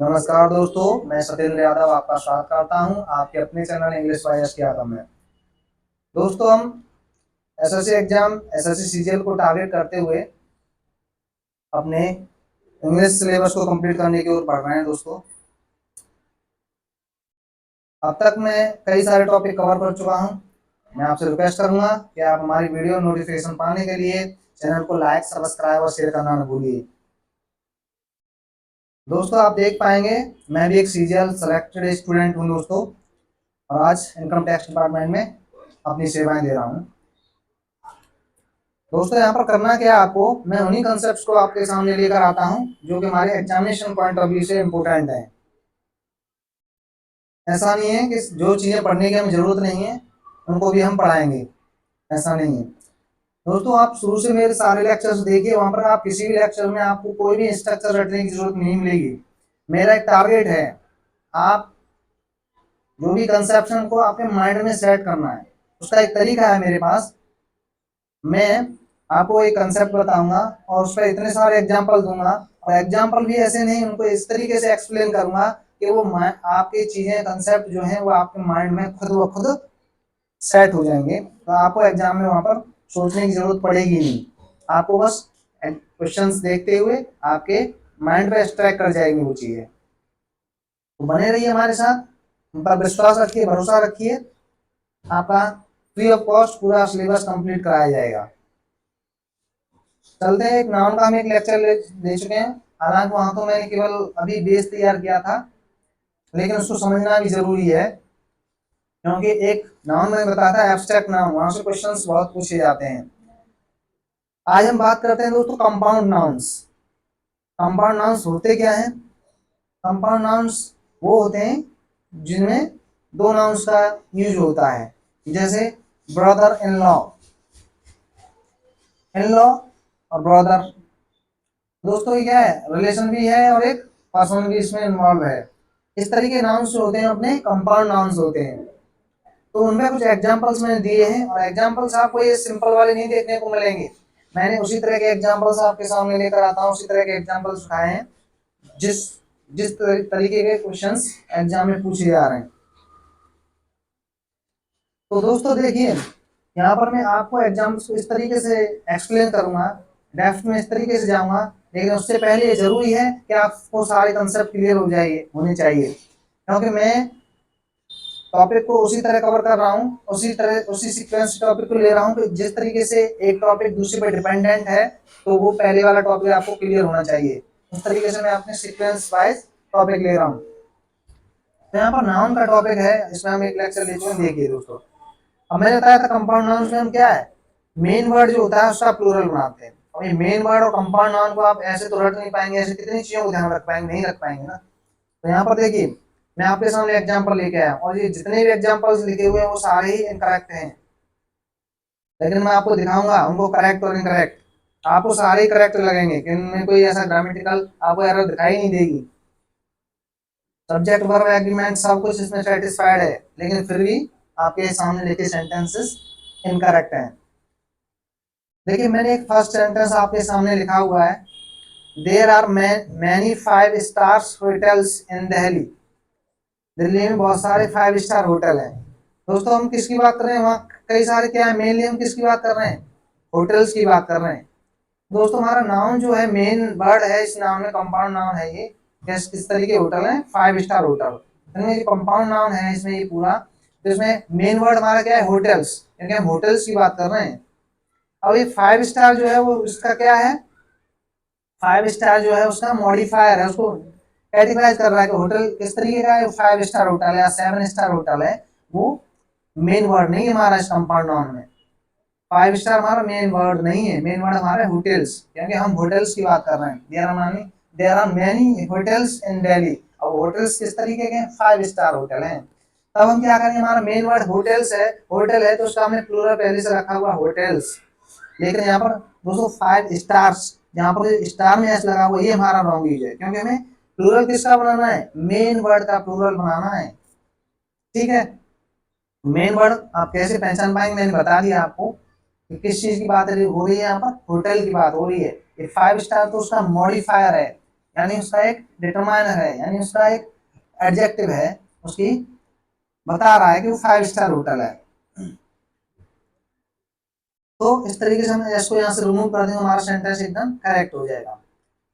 नमस्कार दोस्तों, मैं सत्येंद्र यादव आपका स्वागत करता हूं आपके अपने channel English by S Yadav में। दोस्तों, हम एसएससी एग्जाम एसएससी सीजीएल को टारगेट करते हुए अपने इंग्लिश सिलेबस को कंप्लीट करने की ओर बढ़ रहे हैं। दोस्तों, अब तक मैं कई सारे टॉपिक कवर कर चुका हूं। मैं आपसे रिक्वेस्ट करूंगा कि आप हमारी वीडियो नोटिफिकेशन पाने के लिए चैनल को लाइक, सब्सक्राइब और शेयर करना न भूलिए। दोस्तों, आप देख पाएंगे मैं भी एक सीजीएल सेलेक्टेड स्टूडेंट हूं दोस्तों, और आज इनकम टैक्स डिपार्टमेंट में अपनी सेवाएं दे रहा हूं। दोस्तों, यहाँ पर करना क्या है, आपको मैं उन्हीं कंसेप्ट्स को आपके सामने लेकर आता हूँ जो कि हमारे एग्जामिनेशन पॉइंट ऑफ व्यू से इम्पोर्टेंट है। ऐसा नहीं है कि जो चीज़ें पढ़ने की हमें ज़रूरत नहीं है उनको भी हम पढ़ाएंगे, ऐसा नहीं है। दोस्तों, आप शुरू से मेरे सारे लेक्चर्स देखिए, वहाँ पर आप किसी भी लेक्चर में आपको कोई भी स्ट्रक्चर रटने की जरूरत नहीं मिलेगी। मेरा एक टारगेट है, आप जो भी कंसेप्शन को आपके माइंड में सेट करना है, उसका एक तरीका है मेरे पास। मैं आपको एक कंसेप्ट बताऊंगा और उस पर इतने सारे एग्जाम्पल दूंगा, और एग्जाम्पल भी ऐसे नहीं, उनको इस तरीके से एक्सप्लेन करूंगा कि वो आपकी चीजें कंसेप्ट जो है वो आपके माइंड में खुद ब खुद सेट हो जाएंगे। तो आपको एग्जाम में वहां पर सोचने की जरूरत पड़ेगी नहीं, आपको बस क्वेश्चंस देखते हुए आपके माइंड पे एक्सट्रैक्ट कर जाएंगी वो चीजें। तो बने रहिए हमारे साथ, हम पर विश्वास रखिए, भरोसा रखिए, आपका फ्री ऑफ कॉस्ट पूरा सिलेबस कंप्लीट कराया जाएगा। चलते हैं, एक नाउन का हम एक लेक्चर ले चुके हैं। हालांकि वहां तो मैंने केवल अभी बेस तैयार किया था, लेकिन उसको समझना भी जरूरी है, क्योंकि एक नाउन मैंने बताया था एब्स्ट्रैक्ट नाउन, वहां से क्वेश्चंस बहुत पूछे जाते हैं। आज हम बात करते हैं दोस्तों कंपाउंड नाउन्स। कंपाउंड नाउन्स होते क्या हैं? कंपाउंड नाउन्स वो होते हैं जिनमें दो नाउन्स का यूज होता है, जैसे brother in law, in law और ब्रदर। दोस्तों, ये क्या है, रिलेशन भी है और एक पर्सन भी इसमें इन्वॉल्व है। इस तरीके के नाउन्स जो होते हैं अपने कंपाउंड नाउन्स होते हैं। तो उनमें कुछ एग्जांपल्स मैंने दिए हैं, और एग्जांपल्स आपको ये सिंपल वाले नहीं देखने को मिलेंगे। मैंने उसी तरह के एग्जांपल्स आपके सामने लेकर आता हूँ, उसी तरह के एग्जांपल्स उठाए हैं जिस जिस तरीके के क्वेश्चंस एग्जाम में पूछे जा रहे हैं। तो दोस्तों देखिए, यहाँ पर मैं आपको एग्जाम्स को इस तरीके से एक्सप्लेन करूंगा, डेप्थ में इस तरीके से जाऊंगा, लेकिन उससे पहले ये जरूरी है कि आपको सारे कंसेप्ट क्लियर हो जाइए होने चाहिए, क्योंकि मैं टॉपिक को उसी तरह कवर कर रहा हूँ, उसी सीक्वेंस टॉपिक को ले रहा हूँ कि जिस तरीके से एक टॉपिक दूसरे पर डिपेंडेंट है, तो वो पहले वाला टॉपिक आपको क्लियर होना चाहिए। उस तरीके से मैं अपने सीक्वेंस वाइज टॉपिक ले रहा हूँ। तो यहाँ पर नाउन का टॉपिक है, इसमें हम एक लेक्चर ले चुके हैं। देखिए दोस्तों, अब मैंने बताया था कंपाउंड नाउन में हम क्या है, मेन वर्ड जो होता है उसका प्लूरल बनाते हैं। अब ये मेन वर्ड और कंपाउंड नाउन को आप ऐसे तो रट नहीं पाएंगे, ऐसे कितनी चीजों को ध्यान रख पाएंगे, नहीं रख पाएंगे ना। तो यहाँ पर देखिए, मैं आपके सामने एग्जाम्पल लेके आया, और ये जितने भी एग्जाम्पल्स लिखे हुए हैं वो सारे ही इनकरेक्ट हैं, लेकिन मैं आपको दिखाऊंगा उनको करेक्ट और इनकरेक्ट। आपको सारे ही करेक्ट लगेंगे, कि इनमें कोई ऐसा ग्रामेटिकल आपको एरर दिखाई नहीं देगी। सब्जेक्ट वर्ब एग्रीमेंट सब कुछ इसमें सेटिस्फाइड है, लेकिन फिर भी आपके सामने लिखे सेंटेंसेस इनकरेक्ट हैं। देखिए, मैंने एक फर्स्ट सेंटेंस आपके सामने लिखा हुआ है, there are many 5 stars hotels in Delhi. Delhi में बहुत सारे 5 स्टार होटल हैं। दोस्तों, हम किसकी बात कर रहे हैं? वहाँ कई सारे क्या है, मेनली हम किसकी बात कर रहे हैं? होटल्स की बात कर रहे हैं। दोस्तों, हमारा नाउन जो है, मेन वर्ड है इस नाउन में, कंपाउंड नाउन है ये। किस तरीके होटल है? 5 स्टार होटल। इनमें जो कंपाउंड नाउन है इसमें ये पूरा, तो इसमें मेन वर्ड हमारा क्या है? होटल्स, क्योंकि हम होटल्स की बात कर रहे हैं। अब ये 5 स्टार जो है वो इसका क्या है? 5 स्टार जो है उसका मॉडिफायर है, उसको कैटेगराइज कर रहा है कि होटल किस तरीके का है। 5 स्टार होटल है या 7 स्टार होटल है, वो मेन वर्ड नहीं है हमारा इस कंपाउंड नाउन में। 5 स्टार हमारा मेन वर्ड नहीं है, मेन वर्ड हमारा होटल्स, क्योंकि हम होटल्स की बात कर रहे हैं। There are many hotels in Delhi. अब होटल्स किस तरीके के? 5 स्टार होटल हैं। तब हम क्या करेंगे, हमारा मेन वर्ड होटल्स है, होटल है, तो उसका हमने प्लूरल पहले से रखा हुआ होटल्स। लेकिन यहाँ पर दोस्तों 5 स्टार्स, जहाँ पर स्टार में एस लगा हुआ, ये हमारा रॉन्ग यूज है, क्योंकि हमें प्लूरल किसका बनाना है? मेन वर्ड का प्लूरल बनाना है। ठीक है, मेन वर्ड आप कैसे पहचान पाएंगे, मैंने बता दिया आपको कि किस चीज की बात हो रही है। यहाँ पर होटल की बात हो रही है। ये 5 स्टार तो उसका मॉडिफायर है, यानी उसका एक डिटरमाइनर है, यानी उसका एक एडजेक्टिव है, उसकी बता रहा है कि वो 5 स्टार होटल है। तो इस तरीके से हम इसको यहाँ से रिमूव कर देंगे, हमारा सेंटेंस एकदम करेक्ट हो जाएगा।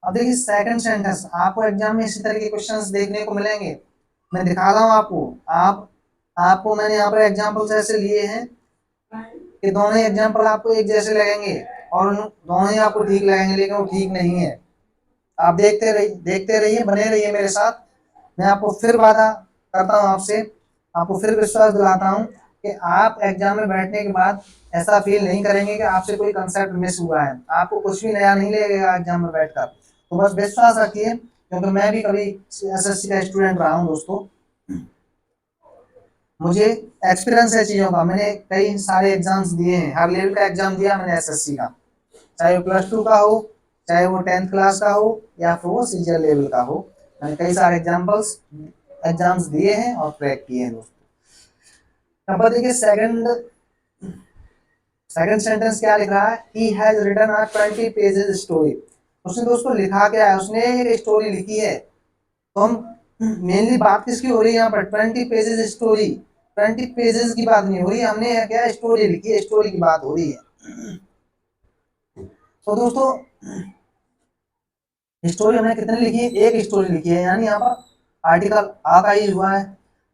अब देखिए सेकंड सेंटेंस, आपको एग्जाम में इसी तरह के क्वेश्चंस देखने को मिलेंगे। मैं दिखा रहा हूँ आपको, आपको मैंने यहाँ पर एग्जाम्पल्स ऐसे लिए हैं कि दोनों ही एग्जाम्पल आपको एक जैसे लगेंगे और दोनों ही आपको ठीक लगेंगे, लेकिन वो ठीक नहीं है। आप देखते रहिए, बने रहिए मेरे साथ। मैं आपको फिर वादा करता हूँ आपसे, आपको फिर विश्वास दिलाता हूँ कि आप एग्जाम में बैठने के बाद ऐसा फील नहीं करेंगे कि आपसे कोई कंसेप्ट मिस हुआ है। आपको कुछ भी नया नहीं लगेगा एग्जाम में बैठकर। तो बस विश्वास रखिए, क्योंकि मैं भी कभी एसएससी का स्टूडेंट रहा हूँ दोस्तों, मुझे एक्सपीरियंस है चीज़ों का। मैंने कई सारे एग्जाम्स दिए हैं, हर लेवल का एग्जाम दिया मैंने एसएससी का, चाहे वो +2 का हो, चाहे वो 10th क्लास का हो, या फिर वो सीनियर लेवल का हो। मैंने कई सारे एग्जाम्स दिए हैं और क्रैक किए हैं दोस्तों। अब देखिए सेकंड सेंटेंस क्या लिख रहा है, he has written a 20 pages story. उसने दोस्तों लिखा क्या है, उसने एक स्टोरी लिखी है। तो हम मेनली बात किसकी हो रही है यहाँ पर, 20 पेजेस स्टोरी, 20 पेजेस की बात नहीं हो रही है, हमने क्या स्टोरी लिखी है, स्टोरी की बात हो रही है। तो दोस्तों स्टोरी हमने कितनी लिखी है, एक स्टोरी लिखी है, यानी यहाँ पर आर्टिकल आ का यूज हुआ है।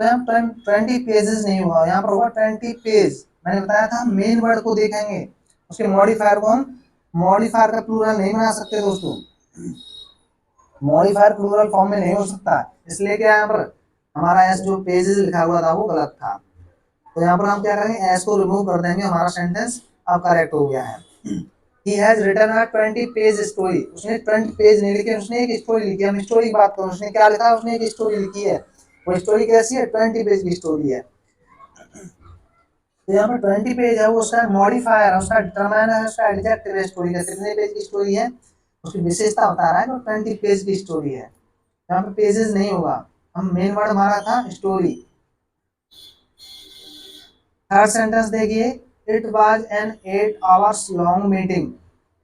तो यहाँ 20 पेजेस नहीं हुआ, यहाँ पर होगा 20 पेज। मैंने बताया था मेन वर्ड को देखेंगे, उसके मॉडिफायर को हम, मॉडिफायर का प्लूरल नहीं बना सकते दोस्तों, मॉडिफायर प्लूरल फॉर्म में नहीं हो सकता, इसलिए क्या यहाँ पर हमारा एस जो पेजेस लिखा हुआ था वो गलत था। तो यहाँ पर हम क्या करेंगे, एस को रिमूव कर देंगे, हमारा सेंटेंस अब करेक्ट हो गया है। He has written a 20 page story. उसने 20 पेज नहीं लिखे, उसने एक स्टोरी लिखी है। हम स्टोरी की बात करें, उसने क्या लिखा है, उसने एक स्टोरी लिखी है। वो स्टोरी कैसी है, 20 पेज की स्टोरी है। तो यहाँ पर 20 पेज है, वो उसका मॉडिफायर है, उसका डिटरमाइनर है, उसका एडजेक्टिव है स्टोरी का, कितने पेज की स्टोरी है, उसकी विशेषता बता रहा है कि 20 पेज की स्टोरी है। यहाँ पर पेजेस नहीं होगा, हम मेन वर्ड हमारा था स्टोरी। थर्ड सेंटेंस देखिए, it was an 8 hours long meeting.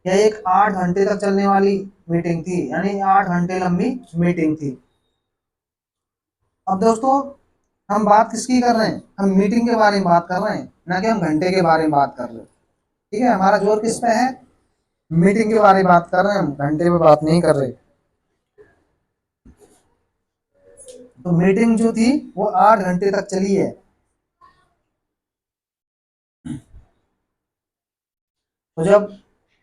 यह एक 8 घंटे तक चलने वाली मीटिंग थी, यानी 8 घंटे लंबी मीटिंग थी। अब दोस्तों हम बात किसकी कर रहे हैं, हम मीटिंग के बारे में बात कर रहे हैं, ना कि हम घंटे के बारे में बात कर रहे हैं। ठीक है, हमारा जोर किस पे है, मीटिंग के बारे में बात कर रहे हैं, हम घंटे पे बात नहीं कर रहे। तो मीटिंग जो थी वो 8 घंटे तक चली है। तो जब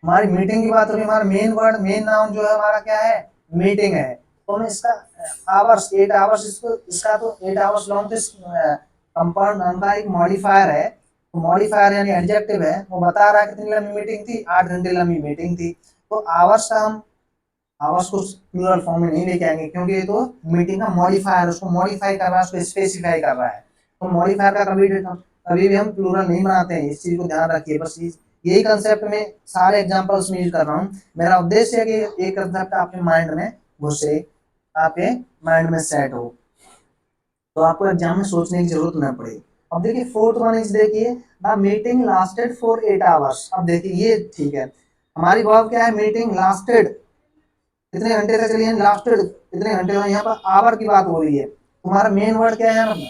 हमारी मीटिंग की बात हो रही है, हमारा मेन वर्ड, मेन नाउन जो है हमारा क्या है, मीटिंग है। तो हमें इसका आवर्स, 8 आवर्स, इसका तो 8 आवर्स लॉन्ग कंपाउंड नाम का एक मॉडिफायर है। तो मॉडिफायर यानी एडजेक्टिव है, वो बता रहा है कितनी लंबी मीटिंग थी, 8 घंटे लंबी मीटिंग थी। तो आवर्स का हम आवर्स को प्लूरल फॉर्म में नहीं लेके आएंगे, क्योंकि ये तो मीटिंग का मॉडिफायर, उसको मॉडिफाई कर रहा है, उसको स्पेसिफाई कर रहा है। तो मॉडिफायर का कभी भी हम प्लूरल नहीं बनाते हैं, इस चीज को ध्यान रखिए। बस यही कंसेप्ट में सारे एग्जांपल्स में यूज कर रहा हूँ। मेरा उद्देश्य है कि एक कंसेप्ट आपके माइंड में घुसे, आपके माइंड में सेट हो, तो आपको एग्जाम में सोचने की जरूरत न पड़े। अब देखिए फोर्थ वन इज, देखिए the meeting lasted for 8 hours. अब देखिए ये ठीक है, हमारी वर्ब क्या है, मीटिंग लास्टेड, कितने घंटे तक चली है, लास्टेड कितने घंटे, यहाँ पर आवर की बात हो रही है। तुम्हारा मेन वर्ड क्या है यहाँ पर,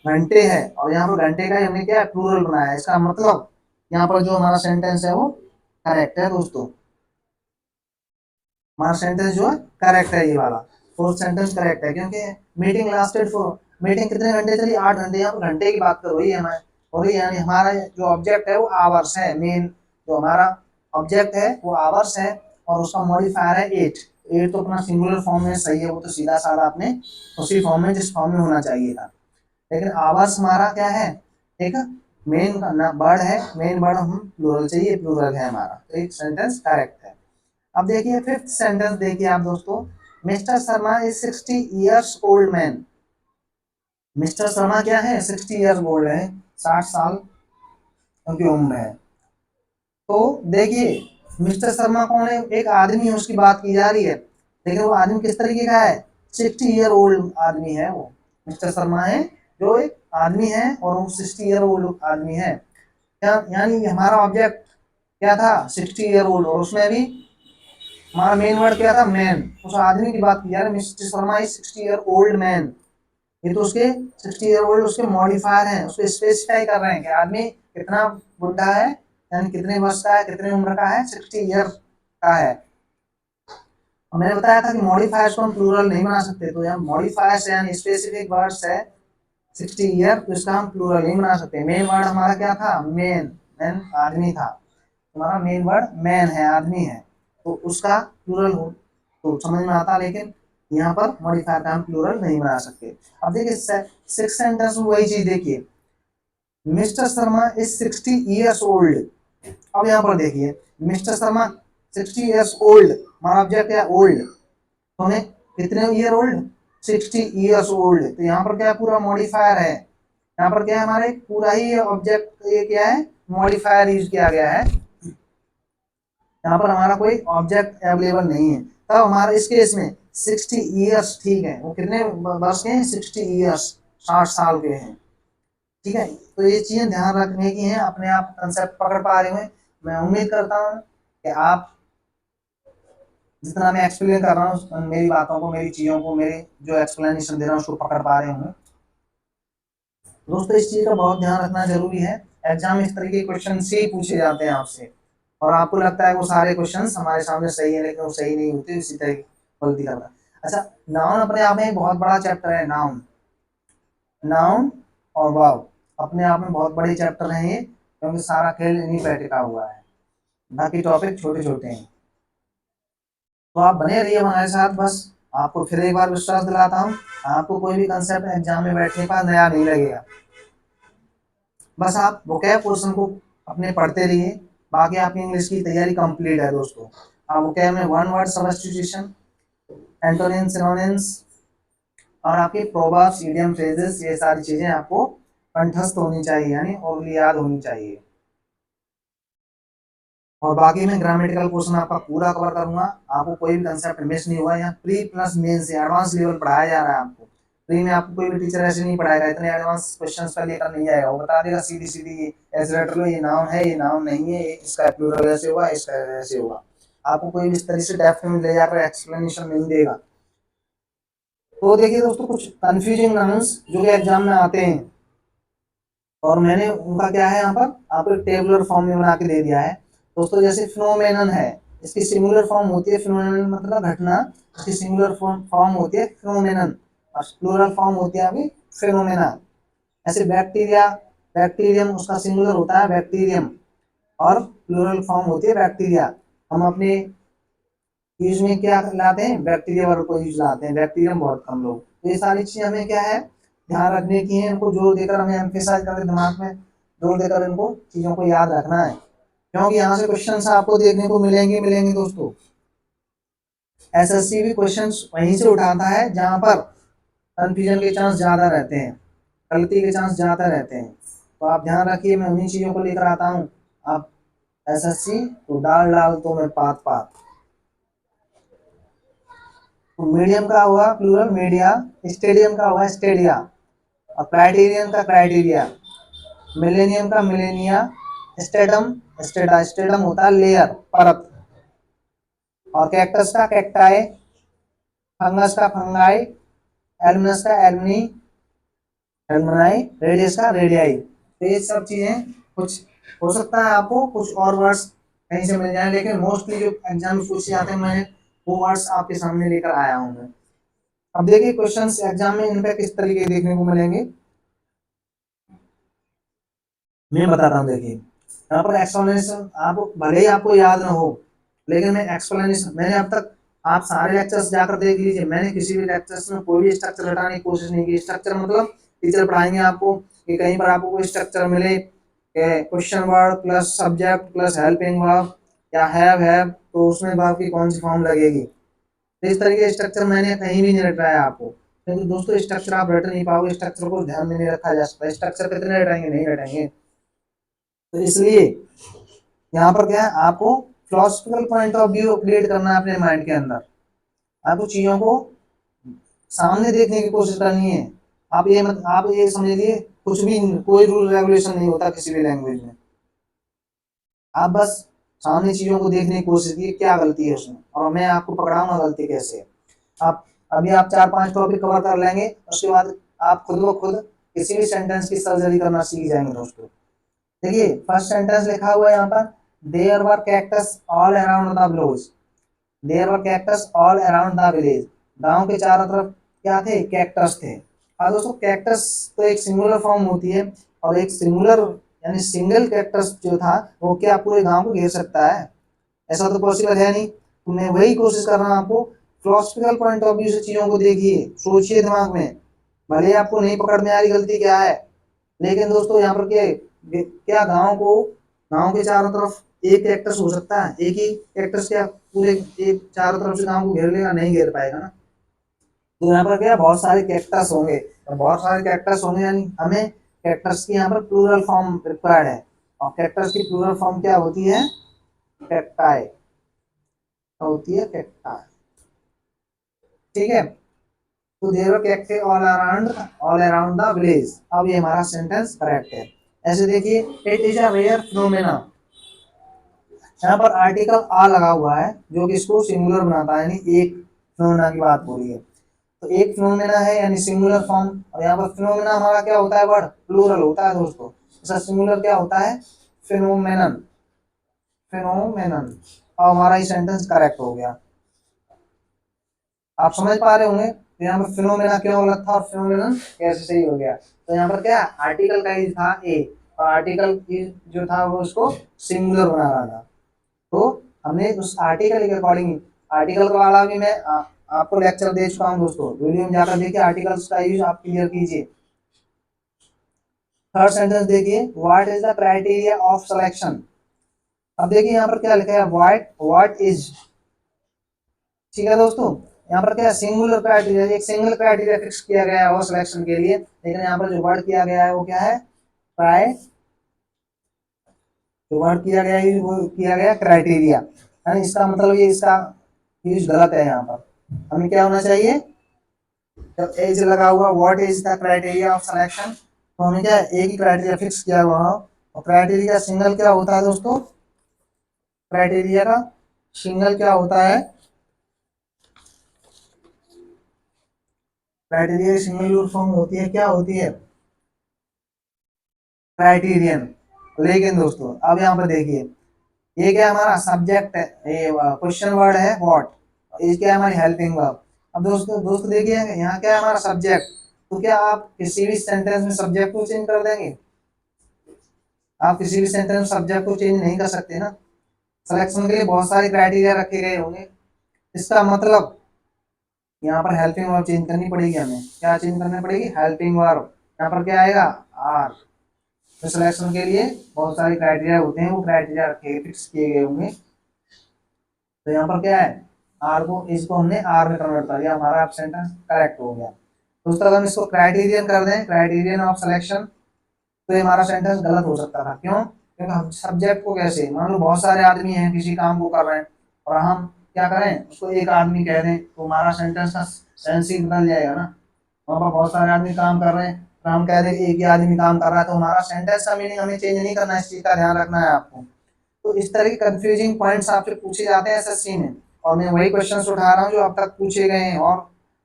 घंटे है, और यहाँ पर घंटे का हमने क्या है, प्लूरल बनाया है। इसका मतलब यहाँ पर जो हमारा सेंटेंस है वो करेक्ट है दोस्तों, हमारा सेंटेंस जो है करेक्ट है, ये वाला फोर्थ सेंटेंस करेक्ट है, क्योंकि मीटिंग लास्टेड फॉर, मीटिंग कितने घंटे चली, 8 घंटे। यहाँ पर घंटे की बात कर रही है हमारे, और यानी हमारा जो ऑब्जेक्ट है वो आवर्स है, मेन जो हमारा ऑब्जेक्ट है वो आवर्स है, और उसका मॉडिफायर है 8। 8 तो अपना सिंगुलर फॉर्म में सही है, वो तो सीधा साधा आपने उसी फॉर्म में, जिस फॉर्म में होना चाहिए था। लेकिन आवर्स हमारा क्या है, एक मेन वर्ड है, मेन वर्ड हम प्लूरल चाहिए, प्लूरल है हमारा, तो एक सेंटेंस करेक्ट है। अब देखिए फिफ्थ सेंटेंस देखिए आप दोस्तों, mister Sharma is 60 years old man. Mister Sharma क्या है, 60 ईयर्स ओल्ड है, 60 साल उनकी उम्र है। तो देखिए मिस्टर शर्मा कौन है, एक आदमी है, उसकी बात की जा रही है, लेकिन वो आदमी किस तरीके का है, 60 ईयर ओल्ड आदमी है वो। मिस्टर शर्मा है जो एक आदमी है, और वो 60 ईयर ओल्ड आदमी है। यानी हमारा ऑब्जेक्ट क्या था, 60 ईयर ओल्ड, और उसमें भी हमारा मेन वर्ड क्या था, मैन। उस आदमी की बात की यार, mister Sharma is 60 year old man. ये तो उसके 60 ईयर ओल्ड उसके मॉडिफायर हैं, उसको स्पेसिफाई कर रहे हैं कि आदमी कितना बुढ़ा है, यानी कितने वर्ष का है, कितने उम्र का है, 60 ईयर का है। मैंने बताया था कि मॉडिफायर्स को हम प्लूरल नहीं बना सकते, तो यहाँ मॉडिफायर्स यानी स्पेसिफिक वर्ड्स है 60 ईयर, तो इसका हम प्लूरल नहीं बना सकते। मेन वर्ड हमारा क्या था, मेन। मैन आदमी था, हमारा मेन वर्ड मैन है, आदमी है, तो उसका प्लूरल हो तो समझ में आता, लेकिन यहाँ पर मॉडिफायर का हम प्लूरल नहीं बना सकते। अब देखिए सिक्स सेंटेंस में वही चीज देखिए, mister Sharma is 60 years old. अब यहाँ पर देखिए मिस्टर शर्मा 60 ईयर्स ओल्ड, हमारा ऑब्जेक्ट है ओल्ड, तो हमें कितने ईयर ओल्ड, 60 ईयर्स ओल्ड। तो यहाँ पर क्या है, पूरा मॉडिफायर है, यहाँ पर क्या है, हमारे पूरा ही ऑब्जेक्ट ये क्या है, मॉडिफायर यूज किया गया है, यहाँ पर हमारा कोई ऑब्जेक्ट अवेलेबल नहीं है। तब हमारा इस केस में 60 ईयर्स ठीक है, वो कितने वर्ष के हैं, 60 ईयर्स, 60 साल के हैं। ठीक है, तो ये चीजें ध्यान रखने की हैं, अपने आप कंसेप्ट पकड़ पा रहे हैं। मैं उम्मीद करता हूँ कि आप जितना मैं एक्सप्लेन कर रहा हूँ, मेरी बातों को, मेरी चीजों को, मेरे जो एक्सप्लेनेशन दे रहा हूँ उसको पकड़ पा रहे होंगे। दोस्तों इस चीज का बहुत ध्यान रखना जरूरी है, एग्जाम इस तरीके के क्वेश्चन से ही पूछे जाते हैं आपसे, और आपको लगता है वो सारे क्वेश्चंस हमारे सामने सही है, लेकिन वो सही नहीं होते, इसी तरह की गलती करता है। अच्छा, नाउन अपने आप में एक बहुत बड़ा चैप्टर है, नाउन, नाउन और वाव अपने आप में बहुत बड़े चैप्टर हैं ये, क्योंकि सारा खेल इन्हीं पे टिका हुआ है, बाकी टॉपिक छोटे छोटे हैं। तो आप बने रहिए हमारे साथ, बस आपको फिर एक बार विश्वास दिलाता हूँ, आपको कोई भी कंसेप्ट एग्जाम में बैठने का नया नहीं लगेगा। बस आप वोकैब पोर्शन को अपने पढ़ते रहिए, बाकी आपकी इंग्लिश की तैयारी कंप्लीट है दोस्तों। आप वोकैब में one word substitution, antonym, synonyms और आपके प्रोवर्ब्स, इडियम, फ्रेजेस, ये सारी चीजें आपको कंठस्थ होनी चाहिए, यानी और याद होनी चाहिए। और बाकी मैं ग्रामेटिकल पोर्शन आपका पूरा कवर करूंगा, आपको कोई भी कंसेप्ट मिस नहीं हुआ। यहाँ प्री प्लस मेन से एडवांस लेवल पढ़ाया जा रहा है आपको। प्री में आपको कोई भी टीचर ऐसे नहीं पढ़ाएगा, इतने एडवांस क्वेश्चंस का लेकर नहीं आएगा, वो बता देगा सीधी सीधी ऐसे रट लो, ये नाउन है, ये नाउन नहीं है, इसका प्लूरल ऐसे होगा, इसका ऐसे होगा। आपको कोई भी इस तरह से डेप्थ में ले जाकर एक्सप्लेनेशन नहीं देगा। तो देखिए दोस्तों, कुछ कंफ्यूजिंग नाउन्स जो कि एग्जाम में आते हैं, और मैंने उनका क्या है यहाँ पर आपको टेबुलर फॉर्म में बना के दे दिया है दोस्तों। जैसे फिनोमेनन है, इसकी सिंगुलर फॉर्म होती है, फिनोमेनन मतलब घटना, इसकी सिंगुलर फॉर्म होती है फिनोमेनन, और प्लूरल फॉर्म होती है अभी फिनोमेना। ऐसे बैक्टीरिया, बैक्टीरियम उसका सिंगुलर होता है बैक्टीरियम, और प्लूरल फॉर्म होती है बैक्टीरिया। हम अपने यूज में क्या लाते हैं, बैक्टीरिया वर्ड को यूज लाते हैं, बैक्टीरियम बहुत कम लोग। तो ये सारी चीजें हमें क्या है ध्यान रखने की है, इनको जोर देकर हमें एम्फेसाइज करके दिमाग में जोर देकर इनको चीजों को याद रखना है, क्योंकि यहाँ से क्वेश्चन आपको देखने को मिलेंगे मिलेंगे दोस्तों। एसएससी भी क्वेश्चन वहीं से उठाता है जहां पर कंफ्यूजन के चांस ज्यादा रहते हैं, गलती के चांस ज्यादा रहते हैं। तो आप ध्यान रखिए, मैं उन्हीं चीजों को लेकर आता हूँ। आप एसएससी तो डाल डाल तो मैं पात पात। तो मीडियम का हुआ प्लूरल मीडिया, स्टेडियम का हुआ स्टेडिया, और क्राइटेरियन का क्राइटेरिया, मिलेनियम का मिलेनिया, स्टेडम स्टेडा, स्टेडम होता है लेयर, परत, और कैक्टस का कैक्टाई, फंगस का फंगाई, एल्मिनस का एल्मनी, एल्मनाई, रेडियस का रेडियाई। तो ये सब चीजें, कुछ हो सकता है आपको कुछ और वर्ड्स कहीं से मिल जाए, लेकिन मोस्टली जो एग्जाम में पूछे जाते हैं मैं वो वर्ड्स आपके सामने लेकर आया हूँ मैं। अब देखिए क्वेश्चंस एग्जाम में इन पे किस तरीके देखने को मिलेंगे, मैं बताता हूँ। देखिए यहाँ पर एक्सप्लेनेशन, आप भले ही आपको याद ना हो, लेकिन मैं एक्सप्लेनेशन, मैंने अब तक आप सारे लेक्चर्स जाकर देख लीजिए, मैंने किसी भी लेक्चर्स में कोई भी स्ट्रक्चर हटाने की कोशिश नहीं की। स्ट्रक्चर मतलब टीचर पढ़ाएंगे आपको कि कहीं पर आपको कोई स्ट्रक्चर मिले, question word plus subject plus helping verb या हैव, तो उसमें वर्ब की कौन सी फॉर्म लगेगी। तो इस तरीके स्ट्रक्चर मैंने कहीं भी नहीं रटाया आपको, क्योंकि दोस्तों स्ट्रक्चर आप रट नहीं पाओगे, स्ट्रक्चर को ध्यान में नहीं रखा जा सकता। स्ट्रक्चर कितने रटाएंगे, नहीं रटाएंगे। तो इसलिए यहाँ पर क्या है, आपको philosophical point of view create करना है अपने माइंड के अंदर, आपको चीजों को सामने देखने की कोशिश करनी है। आप ये समझिए, कुछ भी कोई रूल रेगुलेशन नहीं होता किसी भी लैंग्वेज में, आप बस सामने चीजों को देखने की कोशिश की क्या गलती है उसमें, और मैं आपको पकड़ाऊंगा गलती कैसे है। आप अभी आप 4-5 टॉपिक कवर कर लेंगे, उसके बाद आप खुद ब खुद किसी भी सेंटेंस की सर्जरी करना सीख जाएंगे दोस्तों। देखिए फर्स्ट सेंटेंस लिखा हुआ है यहाँ पर, there were cactus all around the village. There were cactus all around the village. गांव के चारों तरफ क्या थे, कैक्टस थे। और दोस्तों कैक्टस तो एक सिंगुलर फॉर्म होती है, और एक सिंगुलर यानी सिंगल कैक्टस जो था वो क्या पूरे गांव को घेर सकता है, ऐसा तो पॉसिबल है नहीं। तो मैं वही कोशिश कर रहा हूँ आपको फिलोसफिकल पॉइंट ऑफ व्यू से चीजों को देखिए, सोचिए दिमाग में, भले आपको नहीं पकड़ में आ रही गलती क्या है, लेकिन दोस्तों यहाँ पर क्या गांव के चारों तरफ एक कैक्टस हो सकता है, एक ही कैक्टस क्या पूरे एक चारों तरफ से गांव को घेर लेगा, नहीं घेर पाएगा ना। तो यहाँ पर क्या बहुत सारे कैक्टस होंगे, और बहुत सारे कैक्टस होंगे यानी हमें कैक्टस की यहाँ पर प्लूरल फॉर्म रिक्वायर्ड है, और कैक्टस की प्लूरल फॉर्म क्या होती है, कैक्टाई होती है, कैक्टाई। ठीक है, तो there were cacti all around the village. अब ये हमारा सेंटेंस करेक्ट है। ऐसे देखिए, it is a rare phenomena, यहाँ पर आर्टिकल आ लगा हुआ है जो कि इसको सिंगुलर बनाता है, यानी एक फिनोमेना की बात हो रही है। तो एक फिनोमेना है यानी सिंगुलर फॉर्म, और यहाँ पर फिनोमेना हमारा क्या होता है, वर्ड प्लूरल होता है दोस्तों। इसका सिंगुलर क्या होता है, फिनोमेनन, फिनोमेनन। और हमारा ये सेंटेंस करेक्ट हो गया। आप समझ पा रहे होंगे तो यहाँ पर फिनोमेना क्यों गलत था और फिनोमेनन कैसे सही हो गया। तो यहाँ पर क्या आर्टिकल का यूज था ए, और आर्टिकल जो था वो उसको सिंगुलर बना रहा था। तो हमने उस आर्टिकल के अकॉर्डिंग, आर्टिकल का वाला भी मैं आपको लेक्चर दे चुका हूँ दोस्तों, वीडियो में जाकर देखिए, आर्टिकल्स का यूज आप क्लियर कीजिए। थर्ड सेंटेंस देखिए, what is the criteria of selection. अब देखिए यहाँ पर क्या लिखा है, व्हाट इज। ठीक है दोस्तों, यहाँ पर क्या सिंगुलर क्राइटेरिया, एक सिंगल क्राइटेरिया फिक्स किया गया है और सिलेक्शन के लिए, लेकिन यहाँ पर जो वर्ड किया गया है वो क्या है, ट्राई, जो वर्ड किया गया है वो किया गया क्राइटेरिया, यानी इसका मतलब ये इसका यूज गलत है। यहाँ पर हमें क्या होना चाहिए, जब एज लगा हुआ what is the criteria of selection, तो हमें क्या एक ही क्राइटेरिया फिक्स किया हुआ हो। और क्राइटेरिया सिंगल क्या होता है दोस्तों, क्राइटेरिया का सिंगल क्या होता है, क्राइटेरिया की सिंगल फॉर्म होती है, क्या होती है, क्राइटेरियन। लेकिन दोस्तों अब यहाँ पर देखिए, ये क्या हमारा सब्जेक्ट है, ये क्वेश्चन वर्ड है व्हाट, ये क्या है हमारी हेल्पिंग वर्ब। अब दोस्तों देखिए यहाँ क्या है हमारा सब्जेक्ट, तो क्या आप किसी भी सेंटेंस में सब्जेक्ट को चेंज कर देंगे, आप किसी भी सेंटेंस में सब्जेक्ट को चेंज नहीं कर सकते ना। सिलेक्शन के लिए बहुत सारे क्राइटेरिया रखे गए होंगे, इसका मतलब यहाँ पर हेल्पिंग वर्ब चेंज करनी पड़ेगी, हमें क्या चेंज करनी पड़ेगी, हेल्पिंग वर्ब। यहाँ पर क्या आएगा, आर। तो सिलेक्शन के लिए बहुत सारे क्राइटेरिया होते हैं, वो क्राइटेरिया रखे फिक्स किए गए होंगे। तो यहाँ पर क्या है, आर को इसको हमने आर में कन्वर्ट कर दिया, हमारा सेंटेंस करेक्ट हो गया। दोस्तों अगर हम इसको क्राइटेरियन कर दें, क्राइटेरियन ऑफ सिलेक्शन, तो ये हमारा सेंटेंस गलत हो सकता था। क्यों, क्योंकि हम सब्जेक्ट को कैसे, मान लो बहुत सारे आदमी हैं किसी काम को कर रहे हैं, और हम क्या करें उसको एक आदमी कह दें, तो हमारा सेंटेंस का सेंस ही बदल जाएगा ना। वहाँ पर बहुत सारे आदमी काम कर रहे हैं, तो हम कह दें एक ही आदमी काम कर रहा है, तो हमारा सेंटेंस का मीनिंग हमें चेंज नहीं करना है, इस चीज का ध्यान रखना है आपको। तो इस तरह के कंफ्यूजिंग पॉइंट्स आपसे पूछे जाते हैं एसएससी में, और मैं वही क्वेश्चंस उठा रहा हूँ जो अब तक पूछे गए हैं, और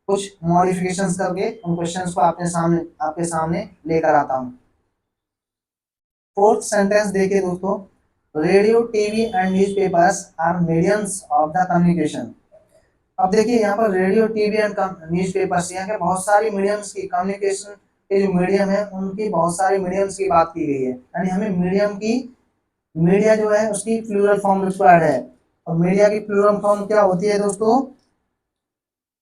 कुछ मॉडिफिकेशंस करके उन क्वेश्चंस को आपके सामने लेकर आता हूँ। फोर्थ सेंटेंस देखिए दोस्तों, radio TV and newspapers are mediums of the communication. अब देखिए यहाँ पर रेडियो टीवी एंड न्यूज़पेपर्स, यहाँ के बहुत सारी मीडियम्स की कम्युनिकेशन के जो मीडियम है उनकी बहुत सारी मीडियम्स की बात की गई है, यानी हमें मीडियम की, मीडिया जो है उसकी प्लूरल फॉर्म रिक्वायर्ड है। और मीडिया की प्लूरल फॉर्म क्या होती है दोस्तों,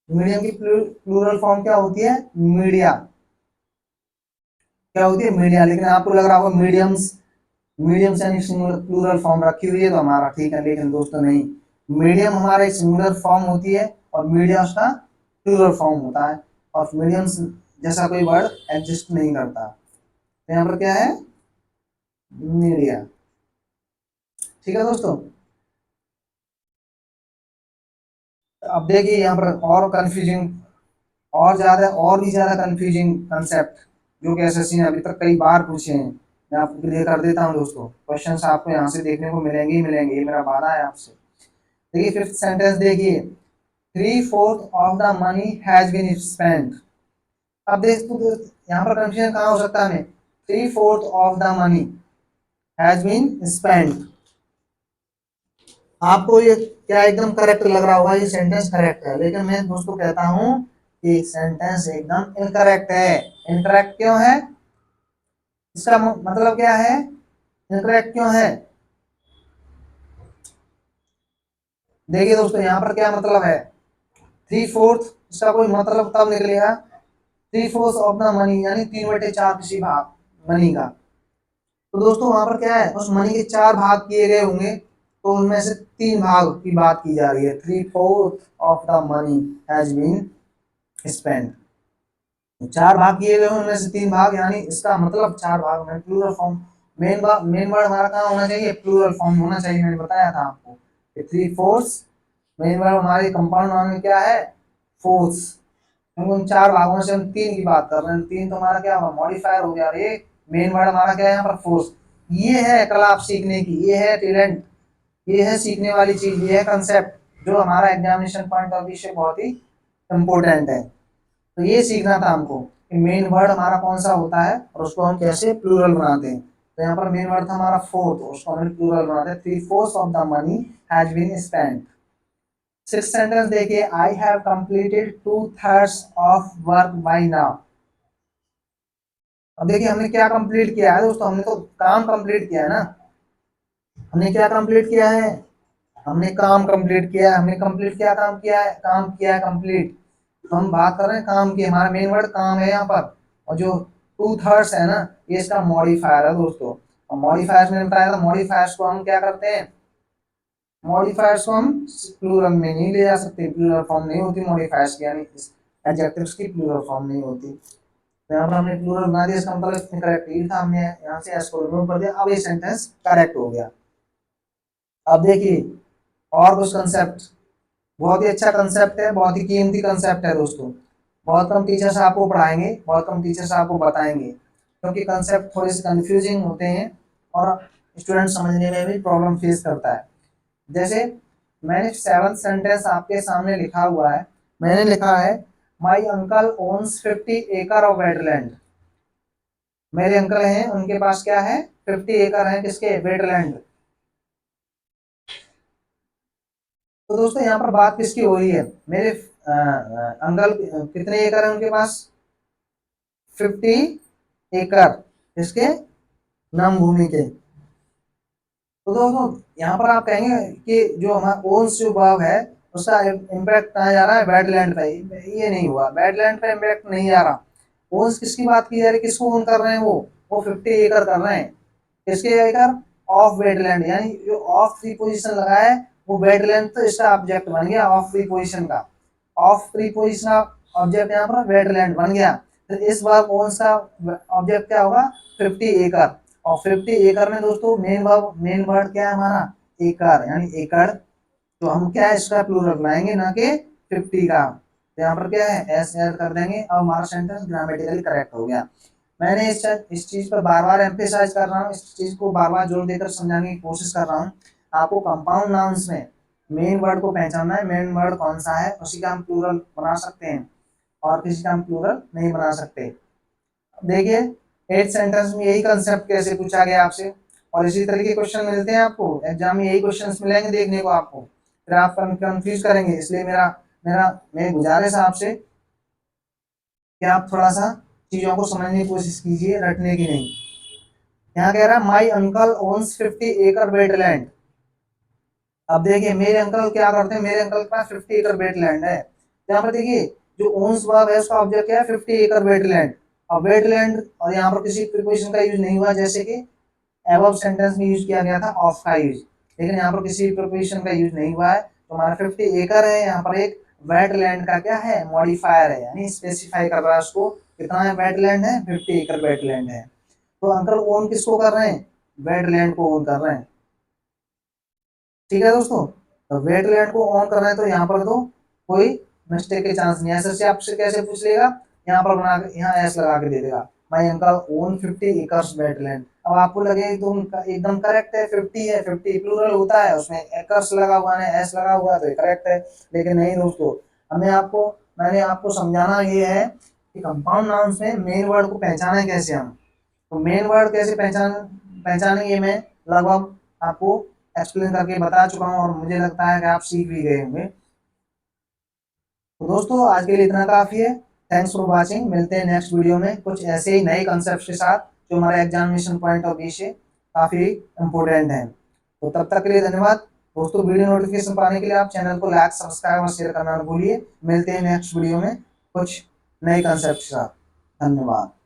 मीडियम की प्लूरल फॉर्म क्या होती है, मीडिया, क्या होती है, मीडिया। लेकिन आपको लग रहा होगा मीडियम्स, मीडियम्स यानी सिंगुलर प्लूरल फॉर्म रखी हुई है तो हमारा ठीक है, लेकिन दोस्तों नहीं, मीडियम हमारा एक सिंगुलर फॉर्म होती है और मीडिया उसका प्लूरल फॉर्म होता है, और मीडियम्स जैसा कोई वर्ड एग्जिस्ट नहीं करता। तो यहाँ पर क्या है, मीडिया। ठीक है दोस्तों, अब देखिए यहाँ पर और कंफ्यूजिंग, और भी ज्यादा कंफ्यूजिंग कंसेप्ट जो कि एसएससी ने अभी तक कई बार पूछे हैं, मैं आपको क्लियर कर देता हूँ दोस्तों, क्वेश्चंस आपको यहाँ से देखने को मिलेंगे ही मिलेंगे, ये मेरा वादा है आपसे। देखिए फिफ्थ सेंटेंस देखिए, 3/4 of the money has been spent. अब देखो यहाँ पर कंफ्यूजन कहाँ हो सकता है हमें, 3/4 of the money has been spent. आपको ये क्या एकदम करेक्ट लग रहा होगा, ये सेंटेंस करेक्ट है, लेकिन मैं दोस्तों कहता हूँ कि सेंटेंस एकदम इनकरेक्ट है। इनकरेक्ट क्यों है, इसका मतलब क्या है, इनकरेक्ट क्यों है? देखिए दोस्तों यहाँ पर क्या मतलब है, 3/4, इसका कोई मतलब तब निकलेगा 3/4 ऑफ द मनी, यानी 3/4 किसी भाग मनी का। तो दोस्तों वहां पर क्या है, उस मनी के 4 भाग किए गए होंगे, तो उनमें से 3 भाग की बात की जा रही है। 3/4 of the money has been spent, 4 भाग किए गए उनमें से 3 भाग, यानी इसका मतलब 4 भाग में प्लूरल फॉर्म। मेन वर्ड हमारा कहाँ होना चाहिए, प्लूरल फॉर्म होना चाहिए। मैंने बताया था आपको कि 3/4 मेन वर्ड हमारे कंपाउंड नाउन में क्या है, फोर्स, क्योंकि उन 4 भागों में से हम 3 की बात कर रहे हैं। 3 तो हमारा क्या होगा, मॉडिफायर हो गया। ये मेन वर्ड हमारा क्या है यहाँ पर, फोर्स। ये है कला आप सीखने की, ये है टैलेंट, ये है सीखने वाली चीज, ये है कंसेप्ट जो हमारा एग्जामिनेशन पॉइंट ऑफ व्यू से बहुत ही इम्पोर्टेंट है। तो ये सीखना था हमको कि मेन वर्ड हमारा कौन सा होता है और उसको हम कैसे प्लूरल बनाते हैं। तो यहाँ पर मेन वर्ड था हमारा फोर्थ, उसको हमने प्लूरल बनाते हैं, 3/4 of the money has been spent. Six sentence देखिए, I have completed 2/3 of work by now. अब देखिए हमने क्या कंप्लीट किया है दोस्तों, हमने तो काम कंप्लीट किया है ना। हमने क्या कंप्लीट किया है, हमने काम कंप्लीट किया है। हमने कंप्लीट क्या काम किया है, काम किया है कंप्लीट। तो हम बात कर रहे हैं काम की, हमारा मेन वर्ड काम है यहाँ पर। और जो 2/3 है ना, ये इसका मॉडिफायर है दोस्तों। और मॉडिफायर्स मैंने बताया था, मॉडिफायर्स को हम क्या करते हैं, मॉडिफायर्स को हम प्लूरल में नहीं ले जा सकते, प्लूरल फॉर्म नहीं होती मॉडिफायर्स की, यानी एडजेक्टिव्स की प्लूरल फॉर्म नहीं होती। तो यहाँ पर हमने प्लूरल बना दिया, इसका मतलब इनकरेक्ट ही था, हमने यहाँ से एस को रिमूव कर दिया। अब ये सेंटेंस करेक्ट हो गया। अब देखिए और कुछ कंसेप्ट, बहुत ही अच्छा कंसेप्ट है, बहुत ही कीमती कंसेप्ट है दोस्तों। बहुत कम टीचर्स आपको पढ़ाएंगे, बहुत कम टीचर्स आपको बताएंगे, क्योंकि कंसेप्ट थोड़े से कंफ्यूजिंग होते हैं और स्टूडेंट समझने में भी प्रॉब्लम फेस करता है। जैसे मैंने 7th सेंटेंस आपके सामने लिखा हुआ है, मैंने लिखा है माई अंकल ओन्स 50 एकड़ ऑफ वेटलैंड। मेरे अंकल हैं, उनके पास क्या है, 50 एकड़ है, किसके, वेटलैंड। तो दोस्तों यहाँ पर बात किसकी हो रही है, मेरे अंकल कितने एकड़ है उनके पास, 50 एकड़, इसके नाम भूमि के। तो दोस्तों यहाँ पर आप कहेंगे कि जो हमारा ओन्स जो वर्ब है उसका इम्पैक्ट कहाँ जा रहा है, वेटलैंड पे। ये नहीं हुआ, वेटलैंड पे इम्पैक्ट नहीं जा रहा। ओन्स किसकी बात की जा रही है, किसको ओन कर रहे हैं, वो 50 एकड़ कर रहे हैं, किसके एकड़, ऑफ वेटलैंड, यानी जो ऑफ प्रीपोजिशन लगा है वो वेटलैंड, तो इसका ऑब्जेक्ट बन गया ऑफ प्रीपोजिशन का। ऑफ प्रीपोजिशन का ऑब्जेक्ट यहाँ पर वेटलैंड बन गया। तो इस बार ओन्स का ऑब्जेक्ट क्या होगा, 50 एकड़। और 50 एकड़ में दोस्तों मेन वर्ड क्या है हमारा, एकड़, यानी एकड़। तो हम क्या है, इसका प्लूरल बनाएंगे ना कि 50 का। तो यहाँ पर क्या है, एस ऐड कर देंगे। अब हमारा सेंटेंस ग्रामेटिकली करेक्ट हो गया। मैंने इस चीज पर बार बार एम्फेसाइज कर रहा हूँ, इस चीज को बार बार जोर देकर समझाने की कोशिश कर रहा हूँ। आपको कंपाउंड नाउन्स में मेन वर्ड को पहचानना है, मेन वर्ड कौन सा है, उसी का हम प्लूरल बना सकते हैं और किसी का हम प्लूरल नहीं बना सकते। देखिए 8th सेंटेंस में यही कंसेप्ट कैसे पूछा गया आपसे, और इसी तरह के क्वेश्चन मिलते हैं आपको एग्जाम में, यही क्वेश्चंस मिलेंगे देखने को आपको, फिर आप कंफ्यूज करेंगे। इसलिए मेरा मेरा मैं गुजारिश है आपसे कि आप थोड़ा सा चीजों को समझने की कोशिश कीजिए, रटने की नहीं। यहाँ कह रहा है माई अंकल ओन्स 50 एकड़ वेटलैंड। अब देखिए मेरे अंकल क्या करते हैं, मेरे अंकल के पास 50 एकड़ वेटलैंड है। यहाँ पर देखिए जो ओन्स वर्ब है उसका ऑब्जेक्ट क्या है, 50 एकड़ वेटलैंड। अब वेटलैंड और यहाँ पर किसी प्रीपोजिशन का यूज नहीं हुआ, जैसे कि एबव सेंटेंस में यूज किया गया था ऑफ का यूज, लेकिन यहाँ पर किसी प्रीपोजिशन का यूज नहीं हुआ है। तो हमारा 50 एकड़ है, यहाँ पर एक वेटलैंड का क्या है, मॉडिफायर है, यानी स्पेसिफाई कर रहा है उसको कितना है, वेटलैंड है, 50 एकड़ वेटलैंड है। तो अंकल ओन किसको कर रहे हैं, वेटलैंड को ओन कर रहे हैं। ठीक है दोस्तों, तो वेटलैंड को ऑन कर रहे हैं, तो यहाँ पर तो कोई मिस्टेक के चांस नहीं है। ऐसे आपसे कैसे पूछ लेगा, यहाँ पर बना के यहाँ एस लगा के दे देगा, my uncle own 50 acres wetland. अब आपको लगे तो एकदम करेक्ट है, 50 है, 50 प्लूरल होता है, उसमें एकर्स लगा हुआ है, एस लगा हुआ है, तो करेक्ट है। लेकिन नहीं दोस्तों, मैंने आपको समझाना ये है कि कंपाउंड नाउन्स में मेन वर्ड को पहचाने कैसे हम। तो मेन वर्ड कैसे पहचानेंगे, मैं लगभग आपको एक्सप्लेन करके बता चुका हूँ और मुझे लगता है कि आप सीख भी गए होंगे। तो दोस्तों आज के लिए इतना काफी है। Thanks for watching. मिलते हैं नेक्स्ट वीडियो में कुछ ऐसे ही नए कंसेप्ट के साथ जो हमारे एग्जामिनेशन पॉइंट ऑफ व्यू से काफी इंपोर्टेंट है। तो तब तक के लिए धन्यवाद दोस्तों। वीडियो नोटिफिकेशन पाने के लिए आप चैनल को लाइक, सब्सक्राइब और शेयर करना न भूलिए। मिलते हैं नेक्स्ट वीडियो में कुछ नए कंसेप्ट के साथ। धन्यवाद।